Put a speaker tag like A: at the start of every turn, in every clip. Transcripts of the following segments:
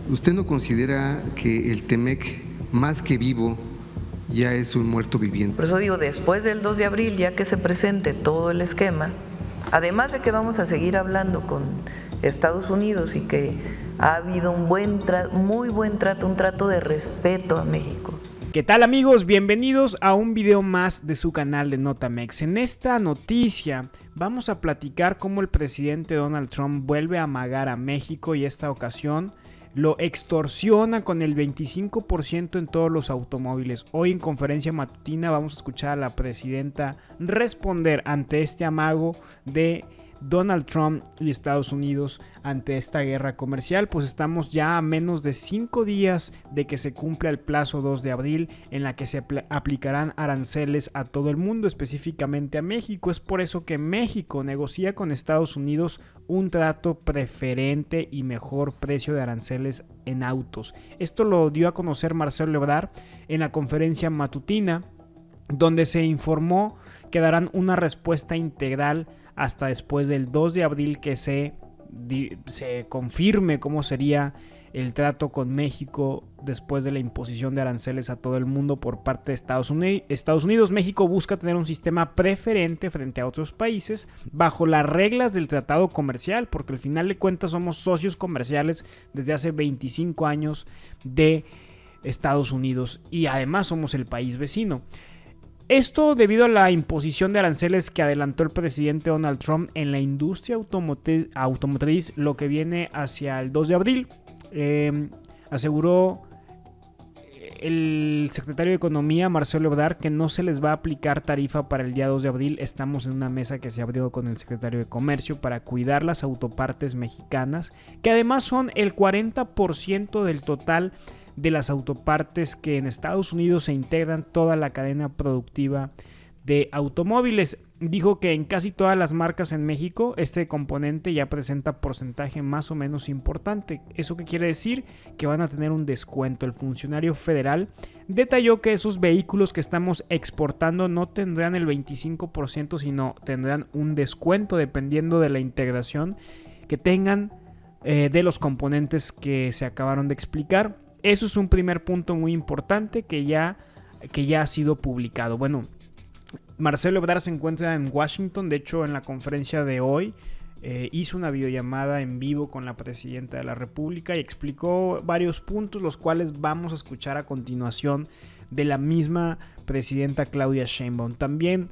A: ¿Usted no considera que el Temec, más que vivo, ya es un muerto viviente?
B: Por eso digo, después del 2 de abril, ya que se presente todo el esquema, además de que vamos a seguir hablando con Estados Unidos y que ha habido un muy buen trato, un trato de respeto a México.
C: ¿Qué tal, amigos? Bienvenidos a un video más de su canal de Notamex. En esta noticia vamos a platicar cómo el presidente Donald Trump vuelve a amagar a México y esta ocasión lo extorsiona con el 25% en todos los automóviles. Hoy en conferencia matutina vamos a escuchar a la presidenta responder ante este amago de Donald Trump y Estados Unidos ante esta guerra comercial. Pues estamos ya a menos de 5 días de que se cumpla el plazo 2 de abril en la que se aplicarán aranceles a todo el mundo, específicamente a México. Es por eso que México negocia con Estados Unidos un trato preferente y mejor precio de aranceles en autos. Esto lo dio a conocer Marcelo Ebrard en la conferencia matutina, donde se informó que darán una respuesta integral hasta después del 2 de abril que se confirme cómo sería el trato con México después de la imposición de aranceles a todo el mundo por parte de Estados Unidos. México busca tener un sistema preferente frente a otros países bajo las reglas del tratado comercial, porque al final de cuentas somos socios comerciales desde hace 25 años de Estados Unidos y además somos el país vecino. Esto debido a la imposición de aranceles que adelantó el presidente Donald Trump en la industria automotriz, lo que viene hacia el 2 de abril. Aseguró el secretario de Economía, Marcelo Ebrard, que no se les va a aplicar tarifa para el día 2 de abril. Estamos en una mesa que se abrió con el secretario de Comercio para cuidar las autopartes mexicanas, que además son el 40% del total de las autopartes que en Estados Unidos se integran toda la cadena productiva de automóviles. Dijo que en casi todas las marcas en México este componente ya presenta porcentaje más o menos importante. ¿Eso qué quiere decir? Que van a tener un descuento. El funcionario federal detalló que esos vehículos que estamos exportando no tendrán el 25%, sino tendrán un descuento dependiendo de la integración que tengan de los componentes que se acabaron de explicar. Eso es un primer punto muy importante que ya ha sido publicado. Bueno, Marcelo Ebrard se encuentra en Washington. De hecho, en la conferencia de hoy hizo una videollamada en vivo con la presidenta de la República y explicó varios puntos, los cuales vamos a escuchar a continuación de la misma presidenta Claudia Sheinbaum. También,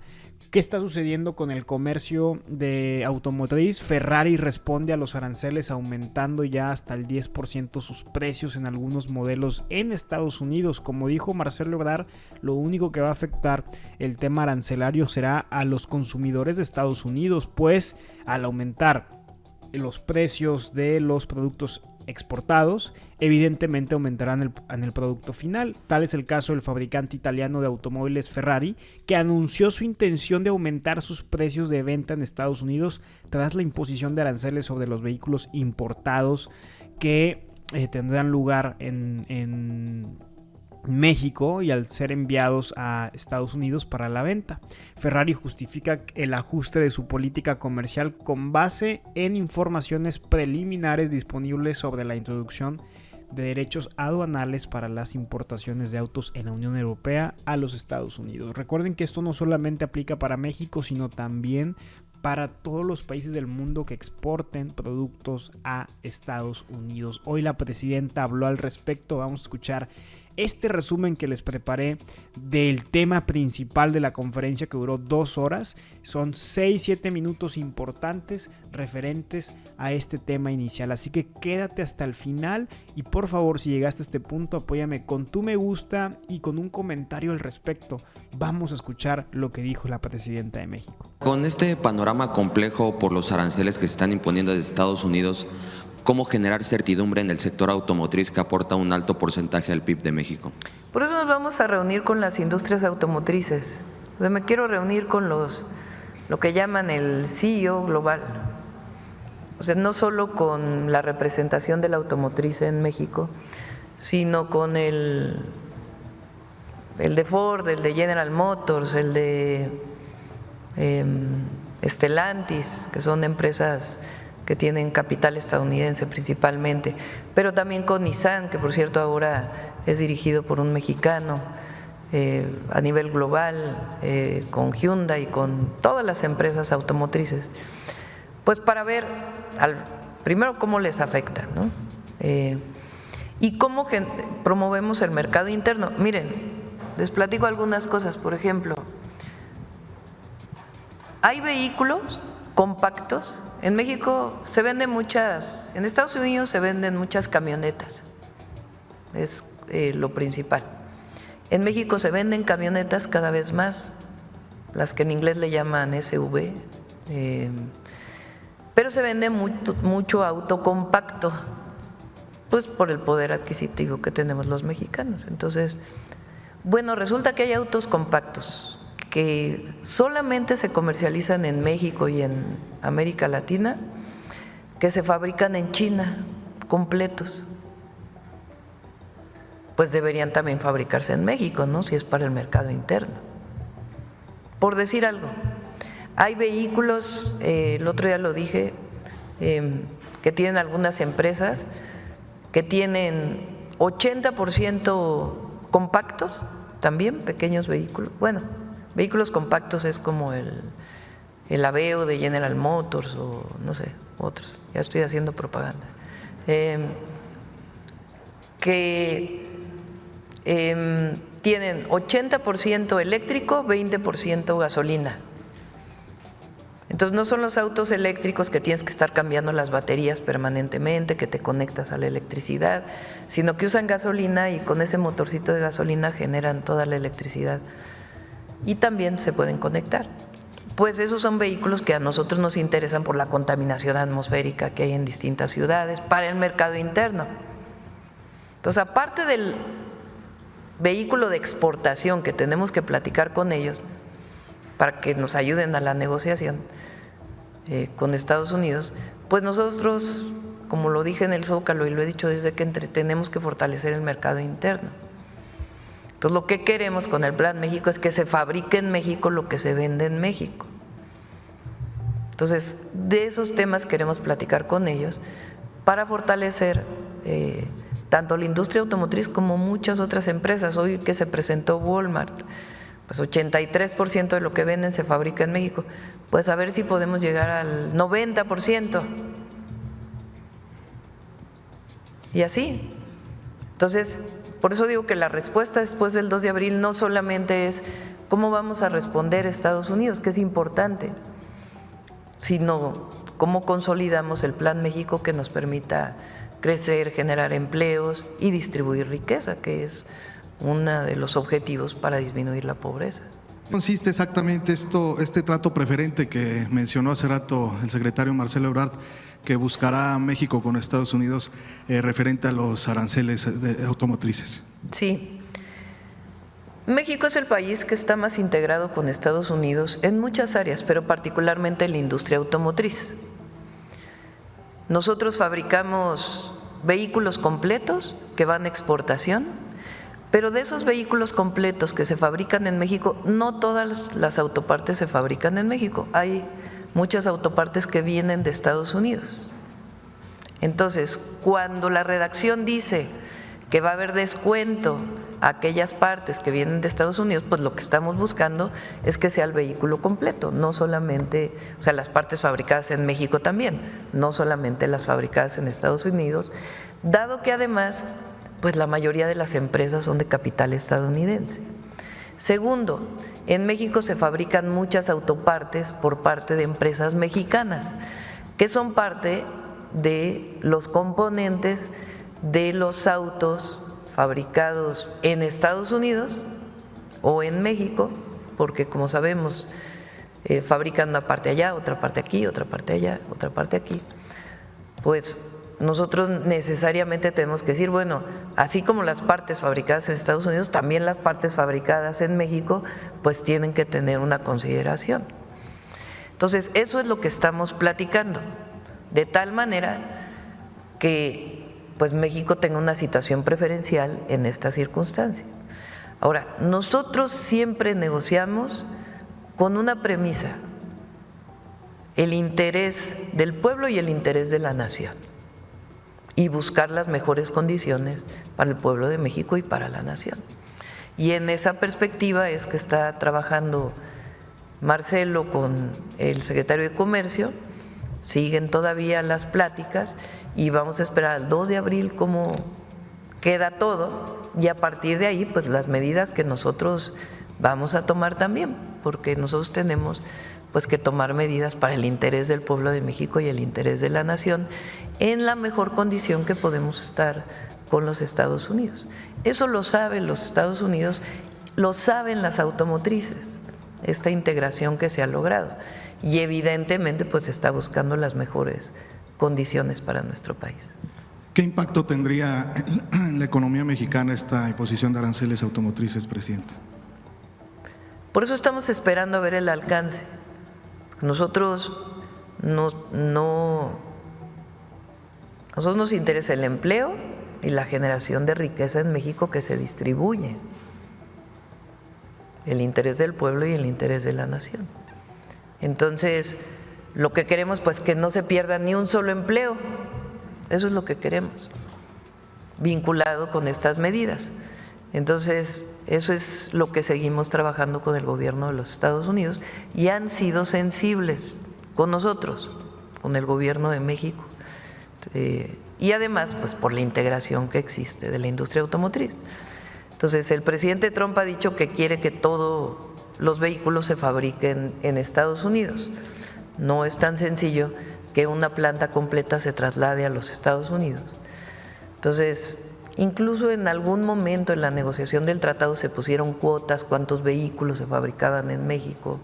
C: ¿qué está sucediendo con el comercio de automotriz? Ferrari responde a los aranceles aumentando ya hasta el 10% sus precios en algunos modelos en Estados Unidos. Como dijo Marcelo Ebrard, lo único que va a afectar el tema arancelario será a los consumidores de Estados Unidos, pues al aumentar los precios de los productos exportados, evidentemente aumentarán en el producto final. Tal es el caso del fabricante italiano de automóviles Ferrari, que anunció su intención de aumentar sus precios de venta en Estados Unidos tras la imposición de aranceles sobre los vehículos importados que tendrán lugar en México y al ser enviados a Estados Unidos para la venta. Ferrari justifica el ajuste de su política comercial con base en informaciones preliminares disponibles sobre la introducción de derechos aduanales para las importaciones de autos en la Unión Europea a los Estados Unidos. Recuerden que esto no solamente aplica para México, sino también para todos los países del mundo que exporten productos a Estados Unidos. Hoy la presidenta habló al respecto. Vamos a escuchar este resumen que les preparé del tema principal de la conferencia, que duró 2 horas. Son 6-7 minutos importantes referentes a este tema inicial, así que quédate hasta el final y por favor, si llegaste a este punto, apóyame con tu me gusta y con un comentario al respecto. Vamos a escuchar lo que dijo la presidenta de México.
D: Con este panorama complejo por los aranceles que se están imponiendo desde Estados Unidos, ¿cómo generar certidumbre en el sector automotriz que aporta un alto porcentaje al PIB de México?
B: Por eso nos vamos a reunir con las industrias automotrices. Me quiero reunir con lo que llaman el CEO global. O sea, no solo con la representación de la automotriz en México, sino con el de Ford, el de General Motors, el de Stellantis, que son empresas que tienen capital estadounidense principalmente, pero también con Nissan, que por cierto ahora es dirigido por un mexicano, a nivel global, con Hyundai, con todas las empresas automotrices, pues para ver primero cómo les afecta, ¿no? Y cómo promovemos el mercado interno. Miren, les platico algunas cosas. Por ejemplo, hay vehículos compactos. En México se venden muchas, en Estados Unidos se venden muchas camionetas, es lo principal. En México se venden camionetas cada vez más, las que en inglés le llaman SUV, pero se vende mucho auto compacto, pues por el poder adquisitivo que tenemos los mexicanos. Entonces, bueno, resulta que hay autos compactos que solamente se comercializan en México y en América Latina, que se fabrican en China, completos. Pues deberían también fabricarse en México, ¿no? Si es para el mercado interno. Por decir algo, hay vehículos, el otro día lo dije, que tienen algunas empresas que tienen 80% compactos, también pequeños vehículos. Bueno, vehículos compactos es como el Aveo de General Motors o no sé, otros, ya estoy haciendo propaganda, que tienen 80% eléctrico, 20% gasolina. Entonces no son los autos eléctricos que tienes que estar cambiando las baterías permanentemente, que te conectas a la electricidad, sino que usan gasolina y con ese motorcito de gasolina generan toda la electricidad y también se pueden conectar. Pues esos son vehículos que a nosotros nos interesan por la contaminación atmosférica que hay en distintas ciudades para el mercado interno. Entonces, aparte del vehículo de exportación que tenemos que platicar con ellos para que nos ayuden a la negociación con Estados Unidos, pues nosotros, como lo dije en el Zócalo y lo he dicho desde que entré, tenemos que fortalecer el mercado interno. Entonces, lo que queremos con el Plan México es que se fabrique en México lo que se vende en México. Entonces, de esos temas queremos platicar con ellos para fortalecer tanto la industria automotriz como muchas otras empresas. Hoy que se presentó Walmart, pues 83% de lo que venden se fabrica en México. Pues a ver si podemos llegar al 90%. Y así. Entonces, por eso digo que la respuesta después del 2 de abril no solamente es cómo vamos a responder a Estados Unidos, que es importante, sino cómo consolidamos el Plan México que nos permita crecer, generar empleos y distribuir riqueza, que es uno de los objetivos para disminuir la pobreza.
E: ¿Consiste exactamente este trato preferente que mencionó hace rato el secretario Marcelo Ebrard, que buscará México con Estados Unidos referente a los aranceles automotrices?
B: Sí. México es el país que está más integrado con Estados Unidos en muchas áreas, pero particularmente en la industria automotriz. Nosotros fabricamos vehículos completos que van a exportación, pero de esos vehículos completos que se fabrican en México, no todas las autopartes se fabrican en México. Hay muchas autopartes que vienen de Estados Unidos. Entonces, cuando la redacción dice que va a haber descuento a aquellas partes que vienen de Estados Unidos, pues lo que estamos buscando es que sea el vehículo completo, no solamente, o sea, las partes fabricadas en México también, no solamente las fabricadas en Estados Unidos, dado que además, pues la mayoría de las empresas son de capital estadounidense. Segundo, en México se fabrican muchas autopartes por parte de empresas mexicanas, que son parte de los componentes de los autos fabricados en Estados Unidos o en México, porque como sabemos, fabrican una parte allá, otra parte aquí, otra parte allá, otra parte aquí. Pues nosotros necesariamente tenemos que decir, bueno, así como las partes fabricadas en Estados Unidos, también las partes fabricadas en México, pues tienen que tener una consideración. Entonces, eso es lo que estamos platicando, de tal manera que pues México tenga una situación preferencial en esta circunstancia. Ahora, nosotros siempre negociamos con una premisa, el interés del pueblo y el interés de la nación, y buscar las mejores condiciones para el pueblo de México y para la nación. Y en esa perspectiva es que está trabajando Marcelo con el secretario de Comercio, siguen todavía las pláticas y vamos a esperar al 2 de abril cómo queda todo, y a partir de ahí pues las medidas que nosotros vamos a tomar también, porque nosotros tenemos pues que tomar medidas para el interés del pueblo de México y el interés de la nación en la mejor condición que podemos estar con los Estados Unidos. Eso lo saben los Estados Unidos, lo saben las automotrices, esta integración que se ha logrado, y evidentemente pues está buscando las mejores condiciones para nuestro país.
E: ¿Qué impacto tendría en la economía mexicana esta imposición de aranceles automotrices, presidente?
B: Por eso estamos esperando a ver el alcance. Nosotros nos interesa el empleo y la generación de riqueza en México que se distribuye, el interés del pueblo y el interés de la nación. Entonces, lo que queremos pues que no se pierda ni un solo empleo, eso es lo que queremos, vinculado con estas medidas. Entonces, eso es lo que seguimos trabajando con el gobierno de los Estados Unidos, y han sido sensibles con nosotros, con el gobierno de México, y además pues por la integración que existe de la industria automotriz. Entonces, el presidente Trump ha dicho que quiere que todos los vehículos se fabriquen en Estados Unidos. No es tan sencillo que una planta completa se traslade a los Estados Unidos. Entonces, incluso en algún momento en la negociación del tratado se pusieron cuotas, cuántos vehículos se fabricaban en México,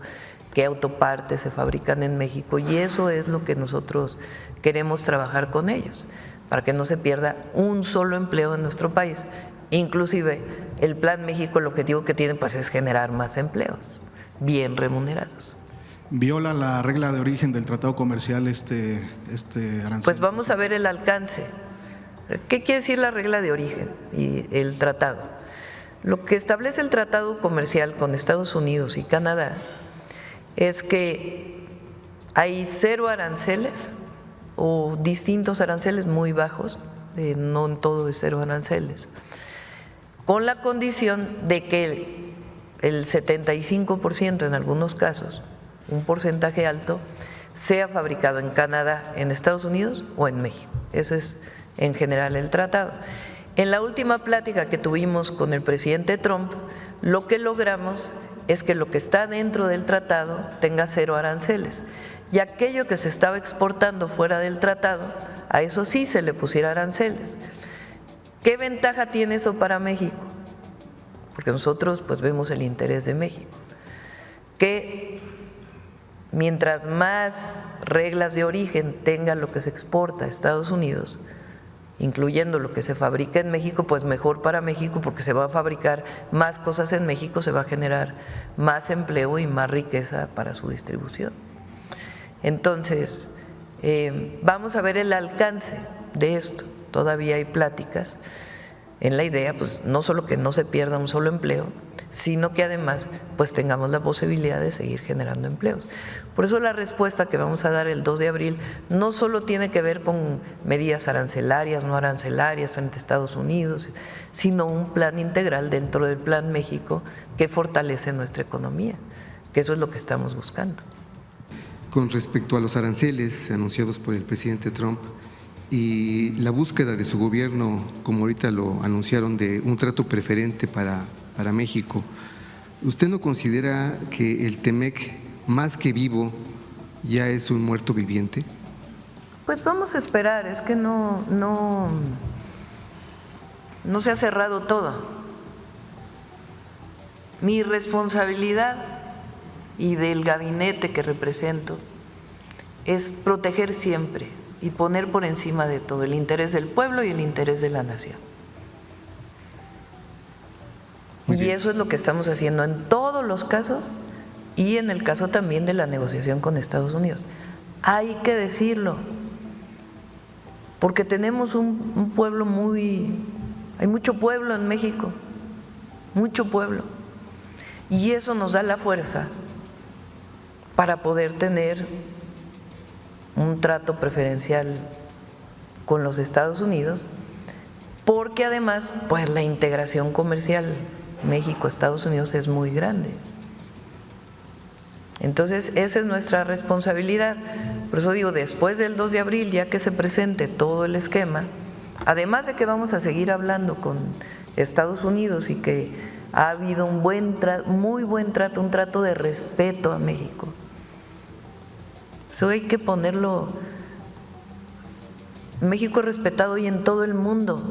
B: qué autopartes se fabrican en México, y eso es lo que nosotros queremos trabajar con ellos, para que no se pierda un solo empleo en nuestro país. Inclusive el Plan México, el objetivo que tiene pues es generar más empleos bien remunerados.
E: ¿Viola la regla de origen del tratado comercial este arancel?
B: Pues vamos a ver el alcance. ¿Qué quiere decir la regla de origen y el tratado? Lo que establece el tratado comercial con Estados Unidos y Canadá es que hay 0 aranceles o distintos aranceles muy bajos, no en todo es 0 aranceles, con la condición de que el 75% en algunos casos, un porcentaje alto, sea fabricado en Canadá, en Estados Unidos o en México. Eso es en general el tratado. En la última plática que tuvimos con el presidente Trump, lo que logramos es que lo que está dentro del tratado tenga 0 aranceles, y aquello que se estaba exportando fuera del tratado, a eso sí se le pusiera aranceles. ¿Qué ventaja tiene eso para México? Porque nosotros pues vemos el interés de México, que mientras más reglas de origen tenga lo que se exporta a Estados Unidos, incluyendo lo que se fabrica en México, pues mejor para México, porque se va a fabricar más cosas en México, se va a generar más empleo y más riqueza para su distribución. Entonces, vamos a ver el alcance de esto. Todavía hay pláticas en la idea, pues no solo que no se pierda un solo empleo, sino que además pues tengamos la posibilidad de seguir generando empleos. Por eso la respuesta que vamos a dar el 2 de abril no solo tiene que ver con medidas arancelarias, no arancelarias frente a Estados Unidos, sino un plan integral dentro del Plan México que fortalece nuestra economía, que eso es lo que estamos buscando.
A: Con respecto a los aranceles anunciados por el presidente Trump y la búsqueda de su gobierno, como ahorita lo anunciaron, de un trato preferente para México, ¿usted no considera que el TEMEC, más que vivo, ya es un muerto viviente?
B: Pues vamos a esperar, es que no se ha cerrado todo. Mi responsabilidad y del gabinete que represento es proteger siempre y poner por encima de todo el interés del pueblo y el interés de la nación. Y eso es lo que estamos haciendo en todos los casos y en el caso también de la negociación con Estados Unidos. Hay que decirlo, porque tenemos un pueblo hay mucho pueblo en México, mucho pueblo, y eso nos da la fuerza para poder tener un trato preferencial con los Estados Unidos, porque además pues la integración comercial México-Estados Unidos es muy grande. Entonces esa es nuestra responsabilidad. Por eso digo, después del 2 de abril, ya que se presente todo el esquema, además de que vamos a seguir hablando con Estados Unidos y que ha habido un muy buen trato, un trato de respeto a México. Eso hay que ponerlo. México es respetado hoy en todo el mundo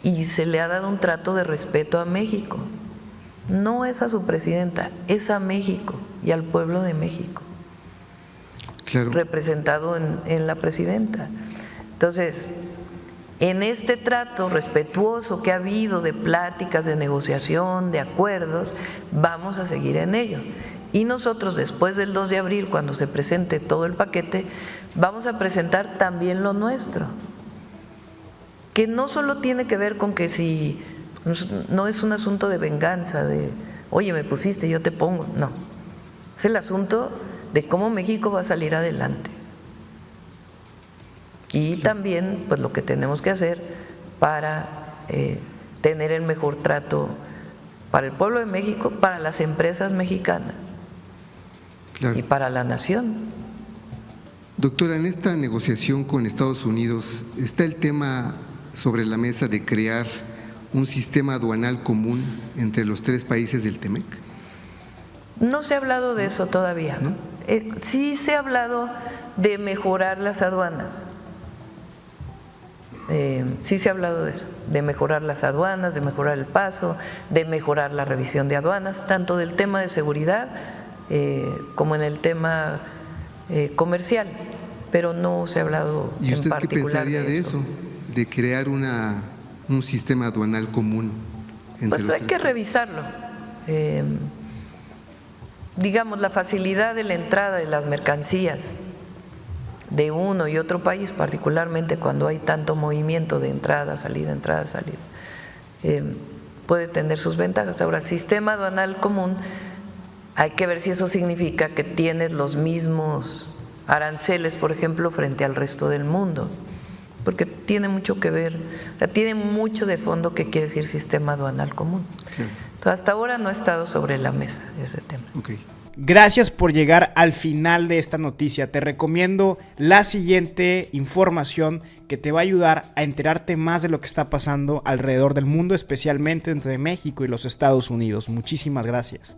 B: y se le ha dado un trato de respeto a México. No es a su presidenta, es a México y al pueblo de México,
A: Claro.
B: representado en la presidenta. Entonces, en este trato respetuoso que ha habido de pláticas, de negociación, de acuerdos, vamos a seguir en ello. Y nosotros, después del 2 de abril, cuando se presente todo el paquete, vamos a presentar también lo nuestro, que no solo tiene que ver con que si no es un asunto de venganza, de oye, me pusiste, yo te pongo, no. Es el asunto de cómo México va a salir adelante. Y también pues lo que tenemos que hacer para tener el mejor trato para el pueblo de México, para las empresas mexicanas
A: Claro.
B: y para la nación.
A: Doctora, en esta negociación con Estados Unidos está el tema sobre la mesa de crear un sistema aduanal común entre los 3 países del TEMEC.
B: No se ha hablado de eso todavía.
A: ¿No?
B: Sí se ha hablado de mejorar las aduanas. Sí se ha hablado de eso, de mejorar las aduanas, de mejorar el paso, de mejorar la revisión de aduanas, tanto del tema de seguridad como en el tema comercial, pero no se ha hablado
A: ¿Y
B: en
A: usted qué
B: particular
A: pensaría de eso? De crear un sistema aduanal común entre
B: Pues
A: los
B: hay
A: 3
B: que
A: países.
B: revisarlo. Digamos, la facilidad de la entrada de las mercancías de uno y otro país, particularmente cuando hay tanto movimiento de entrada, salida, puede tener sus ventajas. Ahora, sistema aduanal común, hay que ver si eso significa que tienes los mismos aranceles, por ejemplo, frente al resto del mundo, porque tiene mucho que ver, o sea, tiene mucho de fondo que quiere decir sistema aduanal común.
A: Claro.
B: Entonces, hasta ahora no ha estado sobre la mesa ese tema.
A: Ok.
C: Gracias por llegar al final de esta noticia. Te recomiendo la siguiente información que te va a ayudar a enterarte más de lo que está pasando alrededor del mundo, especialmente entre México y los Estados Unidos. Muchísimas gracias.